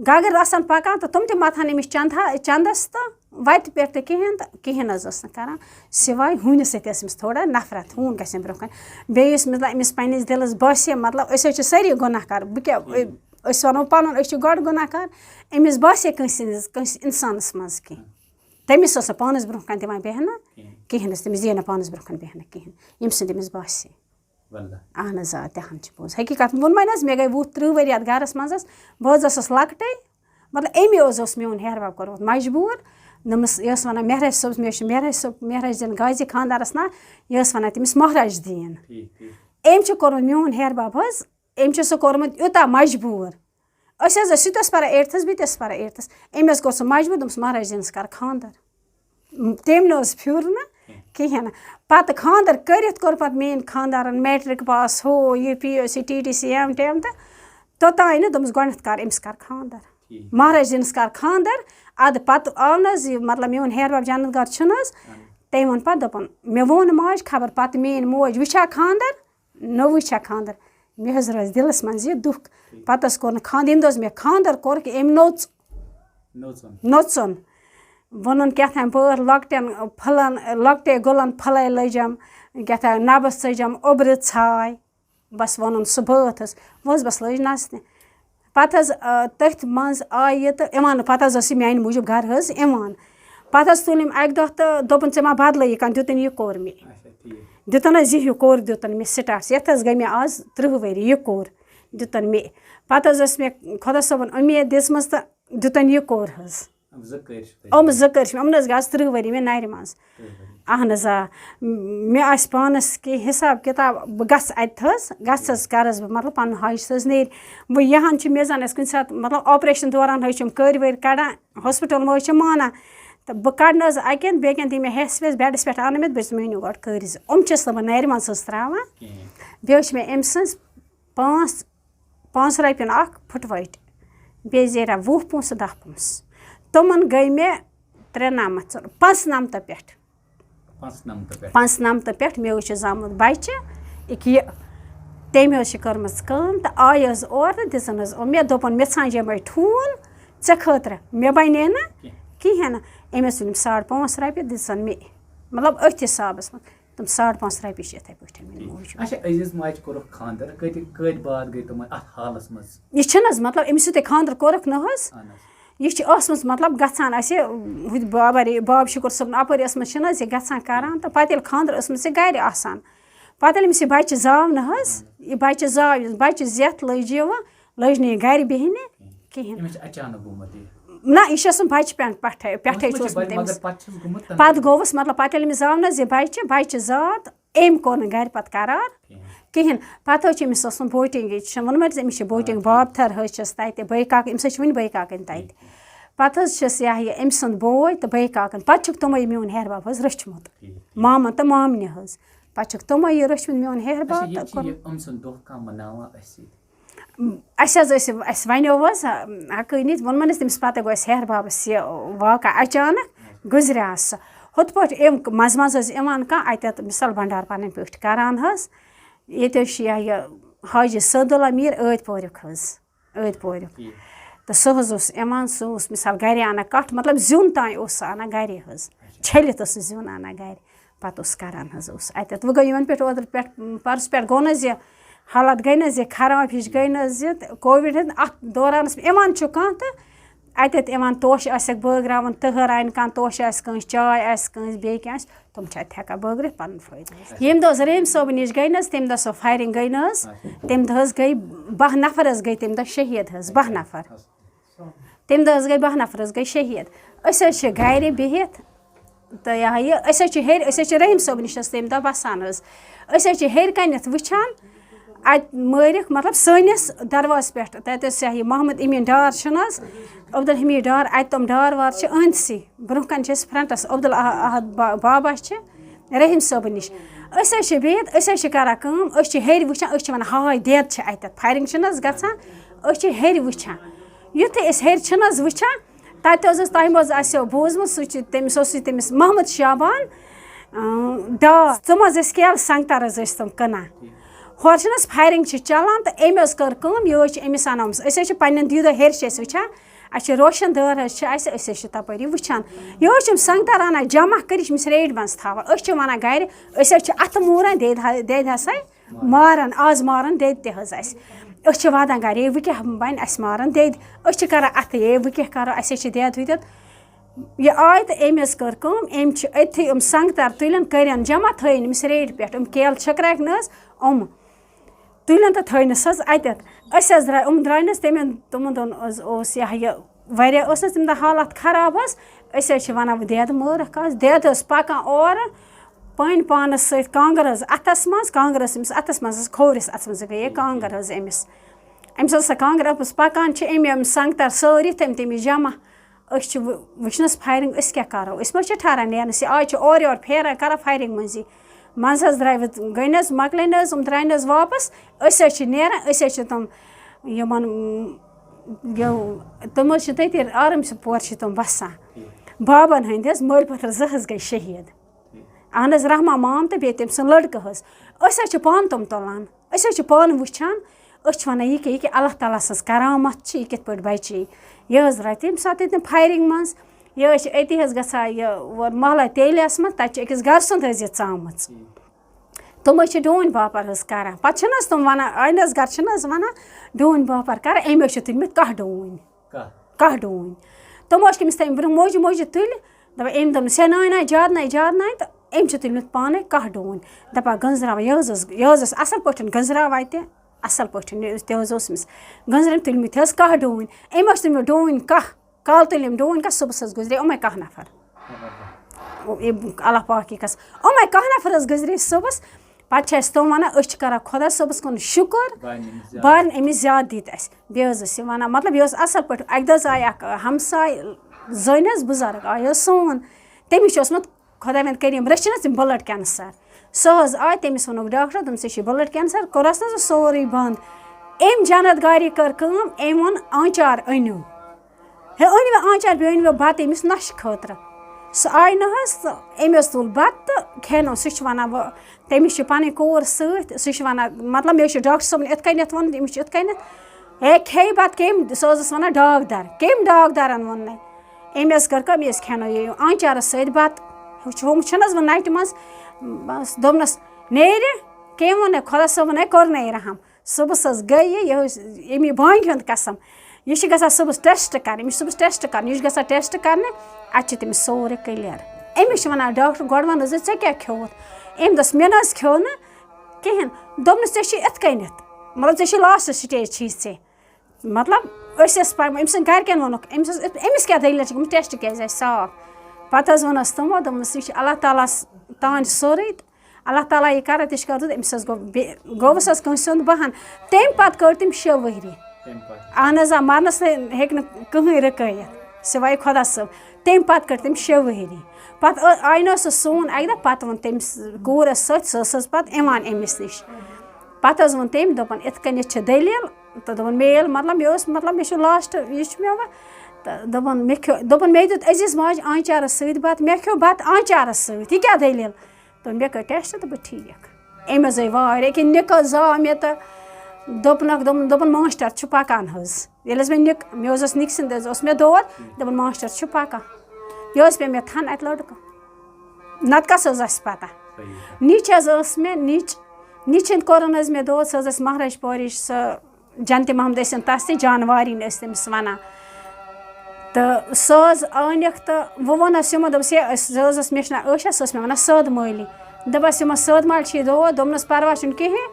گگٕر آسان پَکان تہٕ تِم تہِ مَتھ ہَن أمِس چَندَس تہٕ وَتہِ پٮ۪ٹھ تہِ کِہیٖنۍ نہٕ حظ ٲس نہٕ کَران سِواے ہوٗنِس سۭتۍ ٲس أمِس تھوڑا نفرت ہوٗن گژھِ ہے برونٛہہ کَنہِ بیٚیہِ یُس مطلب أمِس پنٛنِس دِلَس باسے مطلب أسۍ حظ چھِ سٲری گۄناہ کار بہٕ کیٛاہ أسۍ وَنو پَنُن أسۍ چھِ گۄڈٕ گۄناہ کار أمِس باسے کٲنٛسہِ اِنسانَس منٛز کینٛہہ تٔمِس ٲس نہٕ پانَس برونٛہہ کَنہِ دِوان بیٚہنہٕ کِہیٖنۍ حظ تٔمِس دِیہِ نہٕ پانَس برونٛہہ کَنہِ بیٚہنہٕ کِہیٖنۍ ییٚمہِ سۭتۍ أمِس باسے اہن حظ آ تہِ ہَن چھِ پوٚز حقیٖقت ووٚنمَے حظ مےٚ گٔے 20-30 ؤری اَتھ گَرَس منٛز حظ بہٕ حظ ٲسٕس لۄکٹٕے مطلب أمی حظ اوس میون ہیٚہربب کوٚرمُت مجبوٗر دوٚپمَس یہِ ٲس وَنان مہراج صٲبَس مےٚ حظ چھِ مہراج دیٖن غازی خاندارَس ناو یہِ ٲس وَنان تٔمِس مہراج دیٖن أمۍ چھُ کوٚرمُت میون ہیٚہربب حظ أمۍ چھُ سُہ کوٚرمُت یوٗتاہ مجبوٗر أسۍ حظ سُہ تہِ اوس پَران 8تھَس بہٕ تہِ ٲسٕس پَران 8تھَس أمۍ حظ کوٚر سُہ مجبوٗر دوٚپمَس مہراج دیٖنَس کَر خاندر تٔمۍ نہٕ حظ پھیوٗر نہٕ کِہیٖنۍ نہٕ پَتہٕ خاندر کٔرِتھ کوٚر پَتہٕ میٛٲنۍ خاندارَن میٹرِک پاس ہُہ یہِ PUC TTC ایم ٹیم تہٕ توٚتانۍ نہٕ دوٚپمَس گۄڈنٮ۪تھ کَر أمِس کَر خاندر مہراج دیٖنَس کَر خاندر اَدٕ پَتہٕ آو نہٕ حظ یہِ مطلب میون ہیٚہربب جنت گار چھُنہٕ حظ تٔمۍ ووٚن پَتہٕ دوٚپُن مےٚ ووٚن ماجہِ خبر پَتہٕ میٛٲنۍ موج وٕچھا خاندر نہٕ وٕچھا خاندر مےٚ حظ روزِ دِلَس منٛز یہِ دُکھ پَتہٕ حظ کوٚر نہٕ خاندر ییٚمہِ دۄہ حظ مےٚ خاندر کوٚر کہِ أمۍ نوٚژُن ووٚنُن کیٛاہ تام بٲتھ لۄکٹٮ۪ن پھٕلَن لۄکٹے گُلَن پھٕلَے لٔجَم کیٛاہ تام نَبَس ژٔجَم اوٚبرٕ ژھاے بَس ووٚنُن سُہ بٲتھ حظ وۄنۍ حظ بَس لٔج نَژنہِ پَتہٕ حظ تٔتھۍ منٛز آیہِ یہِ تہٕ یِوان پَتہٕ حظ ٲس یہِ میٛانہِ موٗجوٗب گَرٕ حظ یِوان پَتہٕ حظ تُل أمۍ اَکہِ دۄہ تہٕ دوٚپُن ژےٚ ما بَدلٲیی کانٛہہ دِتُن یہِ کوٚر مےٚ دِتُن حظ یہِ ہیوٗ کوٚر دِتُن مےٚ سِٹاٹَس یَتھ حظ گٔے مےٚ آز 30 ؤری یہِ کوٚر دِتُن مےٚ پَتہٕ حظ ٲس مےٚ خۄدا صٲبَن اُمید دِژمٕژ تہٕ دِتُن یہِ کوٚر حظ یِم 2 کٔرۍ چھِ مےٚ یِمَن حظ گٔے آز 30 ؤری مےٚ نَرِ منٛز اہن حظ آ مےٚ آسہِ پانَس کینٛہہ حِساب کِتاب بہٕ گژھٕ اَتہِ حظ گژھٕ کَرَس بہٕ مطلب پَنُن حج حظ نیرِ وۄنۍ یہِ ہَن چھِ مےٚ زَن اَسہِ کُنہِ ساتہٕ مطلب آپریشَن دوران حظ چھِ یِم کٔرۍ ؤرۍ کَڑان ہاسپِٹَل مہٕ حظ چھِ مانان تہٕ بہٕ کَڑٕ نہٕ حظ اَکٮ۪ن بیٚیہِ کٮ۪ن دی مےٚ ہٮ۪س وٮ۪س بیٚڈَس پٮ۪ٹھ اَنہٕ مےٚ بہٕ مٲنِو گۄڈٕ کٔرۍ زِ چھَس نہٕ بہٕ نَرِ منٛز حظ ترٛاوان بیٚیہِ حظ چھِ مےٚ أمۍ سٕنٛز 5 رۄپیَن اَکھ پھٕٹوَٹہِ بیٚیہِ زیرا 20 پونٛسہٕ 10 پونٛسہٕ تِمَن گٔے مےٚ 95 پٮ۪ٹھ 95 پٮ۪ٹھ مےٚ حظ چھِ زامُت بَچہِ یہِ تٔمۍ حظ چھِ کٔرمٕژ کٲم تہٕ آیہِ حظ اورٕ تہٕ دِژٕن حظ مےٚ دوٚپُن مےٚ ژھانٛجے مےٚ ٹھوٗل ژےٚ خٲطرٕ مےٚ بَنے نہٕ کِہیٖنۍ نہٕ أمۍ حظ تُلِم 5.5 رۄپیہِ دِژَن مےٚ مطلب أتھۍ حِسابَس منٛز تِم 5.5 رۄپیہِ چھِ یِتھَے پٲٹھۍ مےٚ موٗجوٗد. اچھا عزیز ماجہِ کوٚرُکھ خاندر کٔتۍ بعد گٔے تِمن اَتھ حالَس منٛز یہِ چھِنہٕ حظ مطلب أمِس یُتھُے خاندر کوٚرُکھ نہ حظ یہِ چھِ ٲسمٕژ مطلب گژھان اَسہِ ہُتہِ باب شُکُر صٲبُن اَپٲرۍ ٲسمٕژ چھِنہٕ حظ یہِ گژھان کَران تہٕ پَتہٕ ییٚلہِ خاندر ٲسمٕژ یہِ گَرِ آسان پَتہٕ ییٚلہِ أمِس یہِ بَچہِ زاو نہ حظ یہِ بَچہِ زاو یُس بَچہِ زٮ۪تھ لٔج یہِ وۄنۍ لٔج نہٕ یہِ گَرِ بِہِنہِ کِہیٖنۍ نہ یہِ چھِ ٲسمٕژ بَچہِ پٮ۪ٹھَے چھُ اوسمُت أمِس پَتہٕ گوٚوُس مطلب پَتہٕ ییٚلہِ أمِس زاو نہ حظ یہِ بَچہِ زاو تہٕ أمۍ کوٚر نہٕ گَرِ پَتہٕ قرار کِہیٖنۍ پَتہٕ حظ چھِ أمِس اوسمُت بوٹِنٛگ ییٚتہِ چھِ ووٚنمَے أمِس چھِ بوٹِنٛگ بابتھر حظ چھَس تَتہِ بٔے کاکَنۍ أمِس حظ چھِ وٕنہِ بٔے کاکَنۍ تَتہِ پَتہٕ حظ چھَس یہِ أمۍ سُنٛد بوے تہٕ بٔے کاکَن پَتہٕ چھُکھ تِمَے میون ہیٚہَر باب حظ رٔچھمُت مامَن تہٕ مامنہِ حظ پَتہٕ چھُکھ تِمَے یہِ رٔچھمُت میون ہیٚہَر باب اَسہِ حظ ٲسۍ اَسہِ وَنیو حظ حقٲنی ووٚنمَن حظ تٔمِس پَتہٕ گوٚو اَسہِ ہیٚہَر بابَس یہِ واقع اچانک گُزریٛاو سُہ ہُتھ پٲٹھۍ اَمہِ منٛزٕ حظ یِوان کانٛہہ اَتٮ۪تھ مِثال بَنڈار پَنٕنۍ پٲٹھۍ کَران حظ ییٚتہِ حظ چھِ یہِ حاجی سعدُاللہ میٖر عٲدۍ پوریُک حظ عٲدۍ پوریُک تہٕ سُہ حظ اوس یِوان سُہ اوس مِثال گَرِ اَنان کَٹھ مطلب زیُن تانۍ اوس سُہ اَنان گَرِ حظ چھٔلِتھ اوس سُہ زیُن اَنان گَرِ پَتہٕ اوس کَران حظ اوس اَتٮ۪تھ وۄنۍ گوٚو یِمَن پٮ۪ٹھ اوترٕ پٮ۪ٹھ پَرُس پٮ۪ٹھ گوٚو نہٕ حظ یہِ حالات گٔے نہٕ حظ یہِ خراب ہِش گٔے نہٕ حظ یہِ کووِڈ حظ اَتھ دورانَس یِوان چھُ کانٛہہ تہٕ اَتٮ۪تھ یِوان توشہٕ آسٮ۪کھ بٲگراوان تٕہَر اَنہِ کانٛہہ توشہٕ آسہِ کٲنٛسہِ چاے آسہِ کٲنٛسہِ بیٚیہِ کینٛہہ آسہِ تِم چھِ اَتہِ ہٮ۪کان بٲگرِتھ پَنُن فٲیدٕ ییٚمہِ دۄہ حظ رحیٖم صٲبہٕ نِش گٔے نہٕ حظ تمہِ دۄہ سۄ فایرِنٛگ گٔے نہٕ حظ تمہِ دۄہ حظ گٔے 12 نفر حظ گٔے تمہِ دۄہ شہیٖد حظ 12 نفر تمہِ دۄہ حظ گٔے 12 نفر حظ گٔے شہیٖد أسۍ حظ چھِ گَرِ بِہِتھ تہٕ یہِ ہا یہِ أسۍ حظ چھِ ہیٚرِ أسۍ حظ چھِ رحیٖم صٲبہٕ نِش حظ تمہِ دۄہ بَسان حظ أسۍ حظ چھِ ہیٚرِ کَنٮ۪تھ وٕچھان اَتہِ مٲرِکھ مطلب سٲنِس دروازَس پٮ۪ٹھ تَتہِ ٲس یہِ محمد امیٖن ڈار چھُنہٕ حظ عبدالحمیٖد ڈار اَتہِ تِم ڈار وار چھِ أنٛدسٕے برونٛہہ کَنہِ چھِ أسۍ فرٛنٛٹَس عبدالاحد بابا چھِ رحیٖم صٲبہٕ نِش أسۍ حظ چھِ بِہِتھ أسۍ حظ چھِ کَران کٲم أسۍ چھِ ہیٚرِ وٕچھان أسۍ چھِ وَنان ہاے دٮ۪د چھِ اَتٮ۪تھ فایرِنٛگ چھِنہٕ حظ گژھان أسۍ چھِ ہیٚرِ وٕچھان یُتھُے أسۍ ہیٚرِ چھِنہٕ حظ وٕچھان تَتہِ حظ تۄہہِ منٛز آسیو بوٗزمُت سُہ چھِ تٔمِس اوس تٔمِس محمد شابان ڈار تِم حظ ٲسۍ کیلہٕ سنٛگتر حظ ٲسۍ تِم کٕنان ہورٕ چھِنہٕ حظ فایرِنٛگ چھِ چَلان تہٕ أمۍ حظ کٔر کٲم یہِ حظ چھِ أمِس اَنٲمٕژ أسۍ حظ چھِ پنٛنٮ۪ن دیٖدو ہیٚرِ چھِ أسۍ وٕچھان اَسہِ چھِ روشَن دٲر حظ چھِ اَسہِ أسۍ حظ چھِ تَپٲری وٕچھان یہِ حظ چھِ یِم سنٛگتر اَنان جمع کٔرِتھ چھِ أمِس ریڈِ منٛز تھاوان أسۍ چھِ وَنان گَرِ أسۍ حظ چھِ اَتھٕ موٗران دٮ۪دِ ہسا ماران آز ماران دٮ۪دِ تہِ حظ اَسہِ أسۍ چھِ واتان گَرِ ہے وۄنۍ کیٛاہ بَنہِ اَسہِ ماران دٮ۪دِ أسۍ چھِ کَران اَتھٕ ہے وۄنۍ کیٛاہ کَرو اَسہِ حظ چھِ دٮ۪د وٕتٮ۪تھ یہِ آے تہٕ أمۍ حظ کٔر کٲم أمۍ چھِ أتھی یِم سنٛگتر تُلٮ۪ن کٔرِن جمع تھٲیِن أمِس ریڈِ پٮ۪ٹھ یِم کیلہٕ چھٔکرایکھ نہٕ حظ یِم تُلٮ۪ن تہٕ تھٲینَس حظ اَتٮ۪تھ أسۍ حظ درٛاے نہٕ حظ تِمَن دۄہَن حظ اوس یہِ واریاہ ٲس نہٕ تَمہِ دۄہ حالات خراب حظ أسۍ حظ چھِ وَنان وۄنۍ دٮ۪د مٲرٕکھ آز دٮ۪د ٲس پَکان اورٕ پٔنۍ پانَس سۭتۍ کانٛگٕر حظ اَتھَس منٛز کانٛگٕر ٲس أمِس اَتھَس منٛز حظ کھوورِس اَتھَس منٛز گٔیے کانٛگٕر حظ أمِس حظ سۄ کانٛگٕر اَپَس پَکان چھِ أمۍ سنٛگتر سٲری تٔمِس جمع أسۍ چھِ وٕچھنَس فایرِنٛگ أسۍ کیٛاہ کَرو أسۍ ما چھِ ٹھہران نیرنَس یہِ آز چھِ اورٕ یورٕ پھیران کَران فایرِنٛگ منٛزٕے منٛزٕ حظ درٛاے وۄنۍ گٔے نہٕ حظ مۄکلے نہٕ حظ یِم درٛاے نہٕ حظ واپَس أسۍ حظ چھِ نیران أسۍ حظ چھِ تِم یِمَن تِم حظ چھِ تٔتی آرام پور چھِ تِم بَسان بابَن ہٕنٛدۍ حظ مٲلۍ پوتھٕر 2 حظ گٔے شہیٖد اہن حظ رحمان مام تہٕ بیٚیہِ تٔمۍ سُنٛد لٔڑکہٕ حظ أسۍ حظ چھِ پانہٕ تِم تُلان أسۍ حظ چھِ پانہٕ وٕچھان أسۍ چھِ وَنان یہِ کیٛاہ اللہ تعالیٰ سٕنٛز کرامت چھِ یہِ کِتھ پٲٹھۍ بَچے یہِ حظ درٛاے تَمہِ ساتہٕ ییٚتہِ فایرِنٛگ منٛز یہِ حظ چھِ أتی حظ گژھان یہِ محلہ تیلیَس منٛز تَتہِ چھِ أکِس گَرٕ سُنٛد حظ یہِ ژامٕژ تِم حظ چھِ ڈوٗنۍ باپار حظ کَران پَتہٕ چھِنہٕ حظ تِم وَنان اَنہِ حظ گَرٕ چھِنہٕ حظ وَنان ڈوٗنۍ باپار کَران أمۍ حظ چھِ تُلمٕتۍ کَہہ ڈوٗنۍ تِم حظ چھِ أمِس تَمہِ برونٛہہ موجہِ تُلہِ دَپان أمۍ دوٚپنَس ہے نانۍ جادناے تہٕ أمۍ چھِ تُلمٕتۍ پانَے کَہہ ڈوٗنۍ دَپان گٔنٛزراوان یہِ حظ ٲس اَصٕل پٲٹھۍ گٔنٛزراوان تہِ اَصٕل پٲٹھۍ تہِ حظ اوس أمِس گٔنٛزرٲوۍ تُلمٕتۍ حظ کَہہ ڈوٗنۍ أمۍ حظ تُلمٕتۍ ڈوٗنۍ کَہہ کالہٕ تُلۍ أمۍ ڈوٗنۍ کَہہ صُبحَس حظ گُزرے یِمَے کَہہ نفر اللہ پاک یہِ کَس یِمَے کَہہ نفر حظ گُزرے صُبحَس پَتہٕ چھِ اَسہِ تِم وَنان أسۍ چھِ کَران خۄدا صٲبَس کُن شُکُر بارٮ۪ن أمِس زیادٕ دِتۍ اَسہِ بیٚیہِ حظ ٲسۍ یہِ وَنان مطلب یہِ اوس اَصٕل پٲٹھۍ اَکہِ دۄہ حظ آے اَکھ ہمساے زٔنۍ حظ بُزَرٕگ آے حظ سون تٔمِس چھِ اوسمُت خۄدا وَنۍ کٔرِم رٔچھِنۍ حظ تٔمۍ بٕلَڈ کٮ۪نسَر سۄ حظ آے تٔمِس ووٚنُکھ ڈاکٹر دوٚپمَس ژےٚ چھُے بٕلَڈ کٮ۪نسَر کوٚرہَس نہٕ حظ سورُے بنٛد أمۍ جنت گاری کٔر کٲم أمۍ ووٚن آنچار أنِو ہے أنۍوٕ آنچار بیٚیہِ أنۍوٕ بَتہٕ أمِس نۄشہِ خٲطرٕ سُہ آے نہٕ حظ تہٕ أمۍ حظ تُل بَتہٕ تہٕ کھینو سُہ چھِ وَنان وۄنۍ تٔمِس چھِ پَنٕنۍ کوٗر سۭتۍ سُہ چھِ وَنان مطلب مےٚ حظ چھِ ڈاکٹر صٲبن یِتھ کٔنٮ۪تھ ووٚنمُت أمِس چھِ یِتھ کٔنٮ۪تھ ہے کھیٚیہِ بَتہٕ کٔمۍ سُہ حظ ٲس وَنان ڈاکدَر کٔمۍ ڈاکدَرَن ووٚننَے أمۍ حظ کٔر کٲم یہِ حظ کھٮ۪نٲیِو آنچارَس سۭتۍ بَتہٕ ہُم چھِنہٕ حظ وۄنۍ نَٹہِ منٛز بَس دوٚپنَس نیرِ کٔمۍ ووٚن خۄدا صٲبن ہے کوٚرنَے رحم صُبحس حظ گٔے یہِ حظ اَمی بانٛگہِ ہُنٛد قسم یہِ چھِ گژھان صُبحس ٹٮ۪سٹ کَرٕنۍ أمِس چھِ صُبحس ٹٮ۪سٹ کَرُن یہِ چھُ گژھان ٹٮ۪سٹ کَرنہِ اَتہِ چھِ تٔمِس سورُے کٕلیَر أمِس چھِ وَنان ڈاکٹر گۄڈٕ وَن حظ ژےٚ کیٛاہ کھیوٚوُتھ أمۍ دوٚپُس مےٚ نہ حظ کھیوٚو نہٕ کِہیٖنۍ دوٚپنَس ژےٚ چھِ یِتھ کٔنٮ۪تھ مطلب ژےٚ چھِ لاسٹ سِٹیج چھِی ژےٚ مطلب أسۍ ٲسۍ أمۍ سٕنٛدۍ گَرِکٮ۪ن ووٚنُکھ أمِس کیٛاہ دٔلیٖل چھِ گٔمٕژ ٹٮ۪سٹ کیٛازِ آسہِ صاف پَتہٕ حظ ووٚنہَس تِمو دوٚپمَس یہِ چھِ اللہ تعالیٰ ہَس تانۍ سورُے تہٕ اللہ تعالیٰ یہِ کَران تہِ چھِ کَران أمِس حظ گوٚوُس حظ کٲنٛسہِ ہُنٛد بَہان تمہِ پَتہٕ کٔڑ تٔمۍ 6 ؤری اہن حظ آ مَرنَس ہیٚکہِ نہٕ کٕہٕنۍ رُکٲیِتھ سِوایے خۄدا صٲب تمہِ پَتہٕ کٔڑ تٔمۍ 6 ؤری پَتہٕ آیہِ نہٕ سُہ سون اَکہِ دۄہ پَتہٕ ووٚن تٔمِس کوٗر ٲس سۭتۍ سۄ ٲس حظ پَتہٕ یِوان أمِس نِش پَتہٕ حظ ووٚن تٔمۍ دوٚپُن یِتھ کٔنٮ۪تھ چھِ دٔلیٖل تہٕ دوٚپُن میل مطلب مےٚ چھُ لاسٹ یہِ چھُ مےٚ وۄنۍ تہٕ دوٚپُن مےٚ کھیوٚو دوٚپُن مےٚ دیُت عزیٖز ماجہِ آنچارَس سۭتۍ بَتہٕ مےٚ کھیوٚو بَتہٕ آنچارَس سۭتۍ یہِ کیٛاہ دٔلیٖل تہٕ مےٚ کٔر ٹٮ۪سٹ تہٕ بہٕ ٹھیٖک أمۍ حظ آے واریاہ ییٚکیٛاہ نِکہٕ حظ زاو مےٚ تہٕ دوٚپُن ماشٹر چھُ پَکان حظ ییٚلہِ حظ مےٚ مےٚ حظ اوس نِکہٕ سٕنٛدِ حظ اوس مےٚ دود دوٚپُن ماشٹر چھُ پَکان یہِ حظ پیٚو مےٚ تھَن اَتہِ لٔڑکہٕ نَتہٕ کَس حظ آسہِ پَتہ نِچ حظ ٲس مےٚ نِچ ہِنٛدۍ کوٚرُن حظ مےٚ دود سۄ حظ ٲس مہراج پورِچ سۄ جنتِ محمد ٲسِن تَس تہِ جانوارِنۍ ٲسۍ تٔمِس وَنان تہٕ سۄ حظ أنِکھ تہٕ وۄنۍ ووٚن اَسہِ یِمو دوٚپُس ہے سۄ حظ ٲس مےٚ چھِ ناو عٲشا سۄ ٲس مےٚ وَنان سٲد مٲلی دوٚپَس یِمو سٲد مالہِ چھِ دود دوٚپنَس پَرواے چھُنہٕ کِہیٖنۍ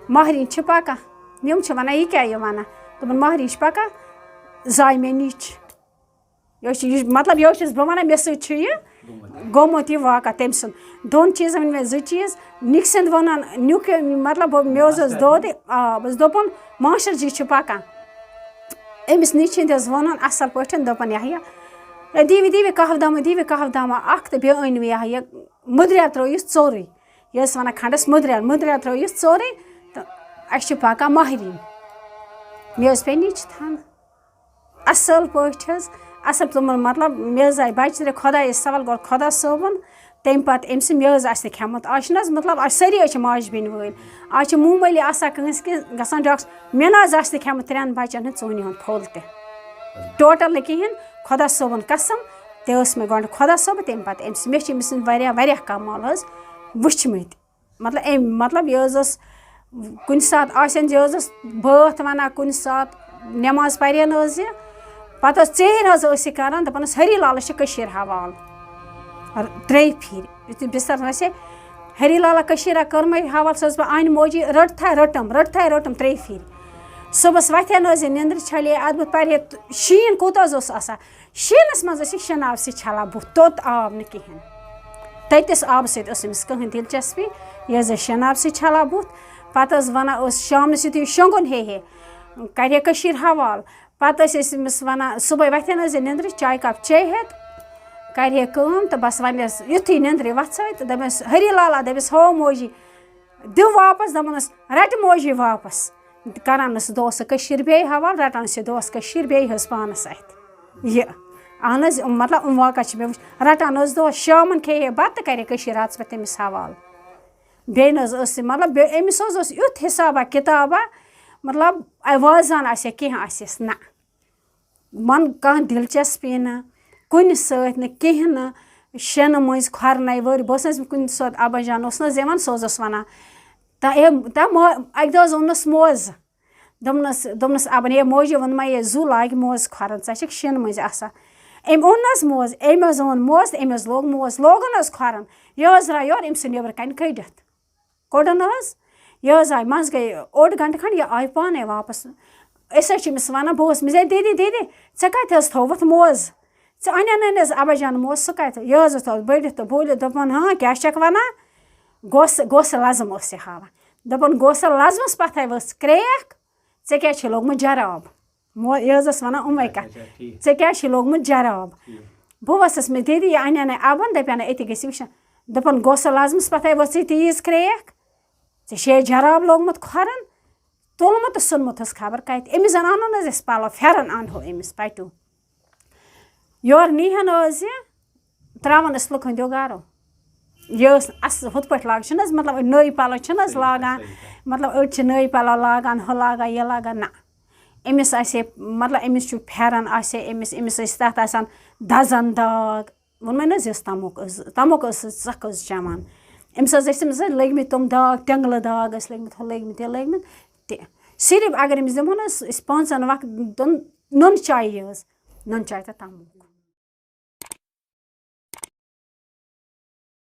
مہریٖن چھِ پَکان یِم چھِ وَنان یہِ کیٛاہ یہِ وَنان دوٚپُن مہریٖن چھِ پَکان زاے مےٚ نِچ یہِ حظ چھِ یہِ مطلب یہِ حظ چھَس بہٕ وَنان مےٚ سۭتۍ چھُ یہِ گوٚمُت یہِ واقعہ تٔمۍ سُنٛد 2 چیٖزَن ؤنۍ مےٚ 2 چیٖز نِکہٕ سٕنٛدۍ ووٚنُن نیُک مطلب مےٚ حظ ٲس دودٕے بہٕ دوٚپُن ماشٹر جی چھُ پَکان أمِس نِچ ہِنٛدۍ حظ ووٚنُن اَصٕل پٲٹھۍ دوٚپُن یہِ دیٖوِ کَہوٕ دامہ اَکھ تہٕ بیٚیہِ أنۍ مےٚ یہِ مٔدریٛار ترٛٲیِس ژورُے یہِ ٲس وَنان کھَنٛڈَس مٔدریٛار ترٛٲیِس ژورُے تہٕ اَسہِ چھِ پَکان مہریٖن مےٚ حظ پیٚیہِ نِچ تھَن اَصٕل پٲٹھۍ حظ اَصٕل تِمَن مطلب مےٚ حظ آے بَچہِ 3 خۄدایَس سوال گوٚو خۄدا صٲبُن تمہِ پَتہٕ أمۍ سٕنٛدۍ مےٚ حظ آسہِ نہٕ کھٮ۪مُت آز چھِنہٕ حظ مطلب آز سٲری حظ چھِ ماجہِ بیٚنہِ وٲلۍ آز چھِ موموٗلی آسان کٲنٛسہِ کہِ گژھان ڈاکٹر مےٚ نہ حظ آسہِ نہٕ کھٮ۪مُت 3 بَچَن ہُنٛد ژوٗنہِ ہُنٛد پھوٚل تہِ ٹوٹَل نہٕ کِہیٖنۍ خۄدا صٲبُن قسم تہِ ٲس مےٚ گۄڈٕ خۄدا صٲب تمہِ پَتہٕ أمۍ سٕنٛدۍ مےٚ چھِ أمِس سٕنٛدۍ واریاہ کَمال حظ وٕچھمٕتۍ مطلب یہِ حظ ٲس کُنہِ ساتہٕ آسن یہِ حظ ٲس بٲتھ وَنان کُنہِ ساتہٕ نٮ۪ماز پَرے نہٕ حظ یہِ پَتہٕ حظ ژیٖرۍ حظ ٲسۍ یہِ کَران دَپان ٲس ہری لالَس چھِ کٔشیٖر حوالہٕ 3 پھِرِ یُتھُے بِستر وَسے ہری لالا کٔشیٖرا کٔرمَے حوالہٕ سۄ ٲس بہٕ اَنہِ موجی رٔٹٕم 3 پھِرِ صُبحس وۄتھے نہٕ حظ یہِ نیٚنٛدرِ چھَلے اَدٕ بہٕ پَرِ شیٖن کوٗتاہ حظ اوس آسان شیٖنَس منٛز ٲس یہِ شِناب سۭتۍ چھَلان بُتھ توٚت آب نہٕ کِہیٖنۍ تٔتِس آبہٕ سۭتۍ ٲس أمِس کٕہٕنۍ دِلچَسپی یہِ حظ ٲس شِناب سۭتۍ چھَلان بُتھ پَتہٕ حظ وَنان ٲس شامنَس یُتھُے شۄنٛگُن ہے کَرِ کٔشیٖر حوالہٕ پَتہٕ ٲسۍ أسۍ أمِس وَنان صُبحٲے وۄتھے نہٕ حظ یہِ نیٚنٛدرِ چاے کَپ چے ہٮ۪تھ کَرِ کٲم تہٕ بَس وَنٮ۪س یُتھُے نیٚنٛدرِ وۄژھٲے تہٕ دَپٮ۪س ہری لالا دَپٮ۪س ہو موجی دِو واپَس دَپانَس رَٹہِ موجی واپَس کَران ٲسۍ دۄہَس سُہ کٔشیٖر بیٚیہِ حوالہٕ رَٹان ٲسۍ یہِ دۄہَس کٔشیٖر بیٚیہِ حظ پانَس اَتھِ یہِ اہن حظ مطلب واقعہ چھِ مےٚ وٕچھ رَٹان ٲس دۄہَس شامَن کھے بَتہٕ کَرے کٔشیٖر راتَس پٮ۪ٹھ تٔمِس حوالہٕ بیٚیہِ نہٕ حظ ٲس مطلب أمِس حظ اوس یُتھ حِسابہ کِتابہ مطلب وازان آسہِ ہا کینٛہہ آسٮ۪س نہ کانٛہہ دِلچَسپی نہٕ کُنہِ سۭتۍ نہٕ کِہیٖنۍ نہٕ شٮ۪نہٕ مٔنٛزۍ کھۄرنَے وٲرۍ بہٕ ٲسٕس کُنہِ ساتہٕ اَبا جان اوس نہٕ حظ یِوان سُہ حظ اوس وَنان اَکہِ دۄہ حظ اوٚننَس موزٕ دوٚپنَس اَبَن ہے موجی ووٚن مےٚ یہِ زُو لاگہِ موزٕ کھۄرَن ژٕ چھَکھ شٮ۪نہٕ مٔنٛزۍ آسان أمۍ اوٚن حظ موزٕ أمۍ حظ اوٚن موزٕ تہٕ أمۍ حظ لوگ موزٕ لوگُن حظ کھۄرَن یہِ حظ درٛاو یورٕ أمۍ سُنٛد نیٚبرٕ کَنہِ کٔڑِتھ کوٚڑُن حظ یہِ حظ آے منٛزٕ گٔے 1 گھنٹہٕ کھنٛڈ یہِ آے پانَے واپَس أسۍ حظ چھِ أمِس وَنان بہٕ اوس أمِس ہے دیدی ژےٚ کَتہِ حظ تھوٚوُتھ موزٕ ژےٚ اَنٮ۪ن حظ اَبا جان موزٕ سُہ کَتہِ یہِ حظ اوس تَتھ بٔڑِتھ تہٕ بوٗلِتھ دوٚپُن کیٛاہ چھَکھ وَنان گوسہٕ لَزم اوس یہِ ہاوان دوٚپُن گوسہٕ لَزمَس پَتھَے ؤژھ کرٛیک ژےٚ کیٛازِ چھِ لوگمُت جَراب یہِ حظ ٲس وَنان یِمَے کَتھ ژےٚ کیٛازِ چھِ لوگمُت جَراب بہٕ ؤژھٕس مےٚ دیدی یہِ اَنٮ۪نَے اَبَن دَپیٛانَے أتی گٔژھِ وٕچھان دوٚپُن گوسہٕ لَزمَس پَتھَے ؤژھٕے تیٖژ کرٛیک ژےٚ چھے جَراب لوگمُت کھۄرَن تُلمُت تہٕ ژھُنمُت حظ خبر کَتہِ أمِس زَن اَنو نہٕ حظ اَسہِ پَلو پھٮ۪رَن اَنہو أمِس پَٹیوٗ یورٕ نیٖہَن حظ یہِ ترٛاوان ٲسۍ لُکہٕ ہٕنٛدیو گَرو یہِ ٲس اَصٕل ہُتھ پٲٹھۍ لاگان چھِنہٕ حظ مطلب نٔے پَلو چھِنہٕ حظ لاگان مطلب أڑۍ چھِ نٔے پَلو لاگان ہُہ لاگان یہِ لاگان نہ أمِس آسہِ مطلب أمِس چھُ پھٮ۪رَن آسہِ أمِس ٲسۍ تَتھ آسان دَزَن داغ ووٚنمَے نہ حظ یۄس تَمُک ٲس سَکھ حظ چٮ۪وان أمِس حظ ٲسۍ أمِس لٔگۍمٕتۍ تِم داغ ٹٮ۪نٛگلہٕ داغ ٲسۍ لٔگۍمٕتۍ ہُہ لٔگۍمٕتۍ یہِ لٔگۍمٕتۍ تہِ صرف اگر أمِس دِمو نہ أسۍ 5 وقتَن نُن چایہِ یٲژ نُن چاے تہٕ تَمُک